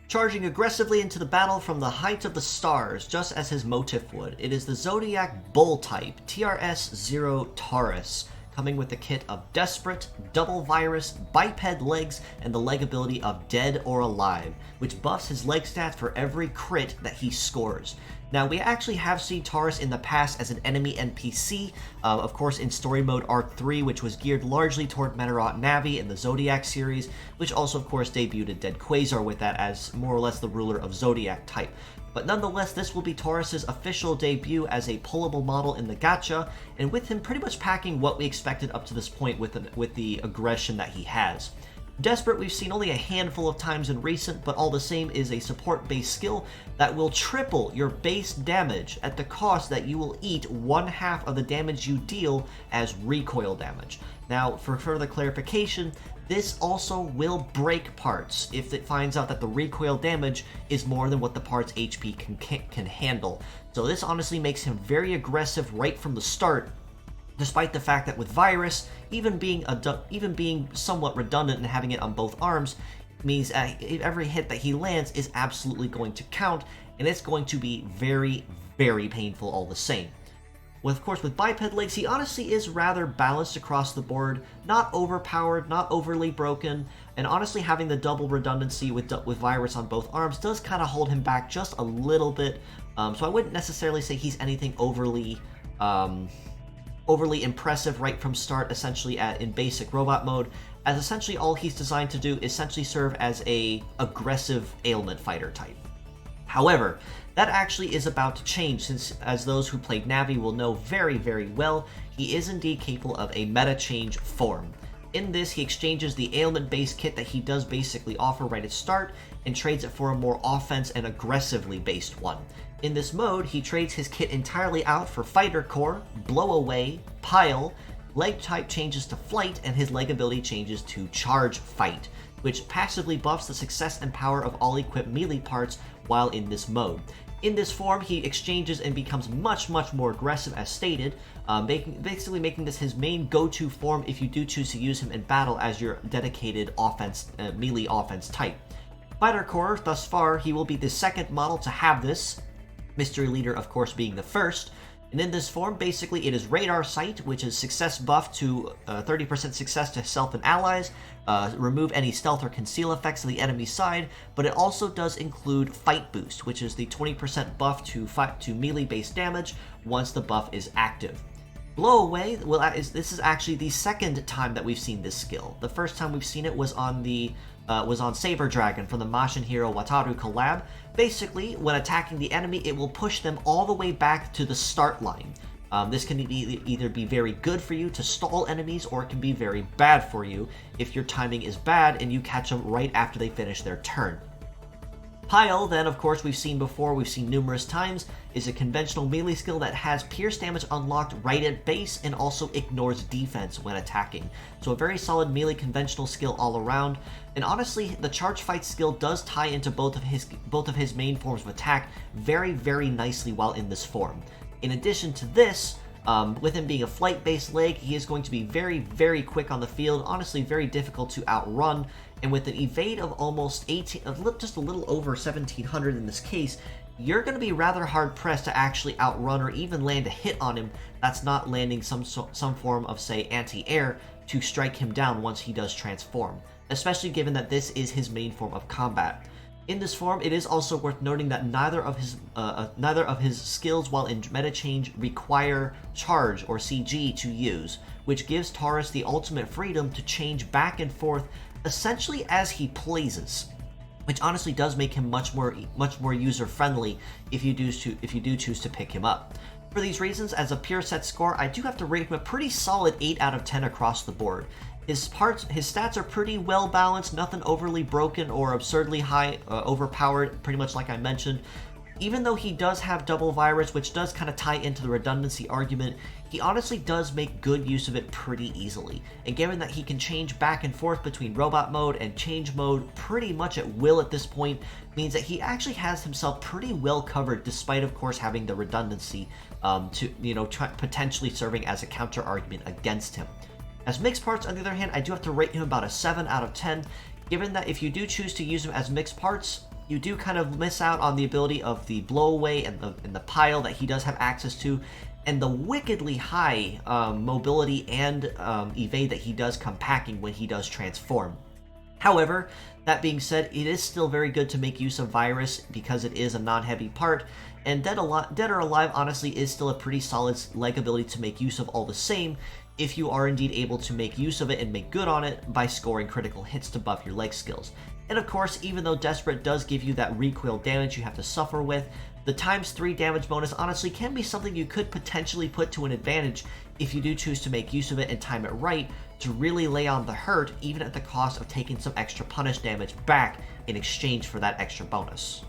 Charging aggressively into the battle from the height of the stars, just as his motif would. It is the Zodiac Bull type, TRS00 Taurus, coming with the kit of Desperate, Double Virus, Biped Legs, and the leg ability of Dead or Alive, which buffs his leg stats for every crit that he scores. Now, we actually have seen Taurus in the past as an enemy NPC, of course in Story Mode Arc 3, which was geared largely toward Meteorot Navi in the Zodiac series, which also of course debuted Dead Quasar with that as more or less the ruler of Zodiac type. But nonetheless, this will be Taurus's official debut as a pullable model in the gacha, and with him pretty much packing what we expected up to this point with the aggression that he has. Desperate we've seen only a handful of times in recent, but all the same is a support-based skill that will triple your base damage at the cost that you will eat 1/2 of the damage you deal as recoil damage. Now, for further clarification, this also will break parts if it finds out that the recoil damage is more than what the part's HP can handle. So this honestly makes him very aggressive right from the start, despite the fact that with Virus, even being somewhat redundant and having it on both arms, means every hit that he lands is absolutely going to count, and it's going to be very, very painful all the same. Of course, with Biped Legs, he honestly is rather balanced across the board, not overpowered, not overly broken, and honestly having the double redundancy with Virus on both arms does kind of hold him back just a little bit, so I wouldn't necessarily say he's anything overly impressive right from start, essentially in basic robot mode, as essentially all he's designed to do is essentially serve as a aggressive ailment fighter type. However, that actually is about to change, since as those who played Navi will know very, very well, he is indeed capable of a meta change form. In this, he exchanges the ailment-based kit that he does basically offer right at start, and trades it for a more offense and aggressively based one. In this mode, he trades his kit entirely out for Fighter Core, Blow Away, Pile, leg type changes to Flight, and his leg ability changes to Charge Fight, which passively buffs the success and power of all equipped melee parts while in this mode. In this form, he exchanges and becomes much, much more aggressive as stated, basically making this his main go-to form if you do choose to use him in battle as your dedicated melee offense type. Fighter Core, thus far, he will be the second model to have this, Mystery Leader of course being the first. And in this form, basically it is Radar Sight, which is success buff to 30% success to self and allies, remove any stealth or conceal effects on the enemy side, but it also does include Fight Boost, which is the 20% buff to melee-based damage once the buff is active. Blow Away, this is actually the second time that we've seen this skill. The first time we've seen it was on Saber Dragon from the Mashin Hero Wataru collab. Basically, when attacking the enemy, it will push them all the way back to the start line. This can either be very good for you to stall enemies, or it can be very bad for you if your timing is bad and you catch them right after they finish their turn. Pile, then, of course, we've seen numerous times, is a conventional melee skill that has pierce damage unlocked right at base and also ignores defense when attacking. So a very solid melee conventional skill all around. And honestly, the Charge Fight skill does tie into both of his main forms of attack very, very nicely while in this form. In addition to this, with him being a flight-based leg, he is going to be very, very quick on the field, honestly very difficult to outrun, and with an evade of almost just a little over 1700 in this case, you're going to be rather hard-pressed to actually outrun or even land a hit on him that's not landing some form of, say, anti-air to strike him down once he does transform, especially given that this is his main form of combat. In this form, it is also worth noting that neither of his skills while in meta change require charge or CG to use, which gives Taurus the ultimate freedom to change back and forth essentially as he pleases, which honestly does make him much more user-friendly if you do choose to pick him up. For these reasons, as a pure set score, I do have to rate him a pretty solid 8 out of 10 across the board. His stats are pretty well balanced, nothing overly broken or absurdly high, overpowered, pretty much like I mentioned. Even though he does have double virus, which does kind of tie into the redundancy argument, he honestly does make good use of it pretty easily. And given that he can change back and forth between robot mode and change mode pretty much at will at this point, means that he actually has himself pretty well covered, despite of course having the redundancy potentially serving as a counter argument against him. As mixed parts, on the other hand, I do have to rate him about a 7 out of 10, given that if you do choose to use him as mixed parts, you do kind of miss out on the ability of the blow away and the pile that he does have access to, and the wickedly high mobility and evade that he does come packing when he does transform. However, that being said, it is still very good to make use of Virus because it is a non-heavy part, and Dead or Alive honestly is still a pretty solid leg ability to make use of all the same, if you are indeed able to make use of it and make good on it by scoring critical hits to buff your leg skills. And of course, even though Desperate does give you that recoil damage you have to suffer with, the ×3 damage bonus honestly can be something you could potentially put to an advantage if you do choose to make use of it and time it right to really lay on the hurt, even at the cost of taking some extra punish damage back in exchange for that extra bonus.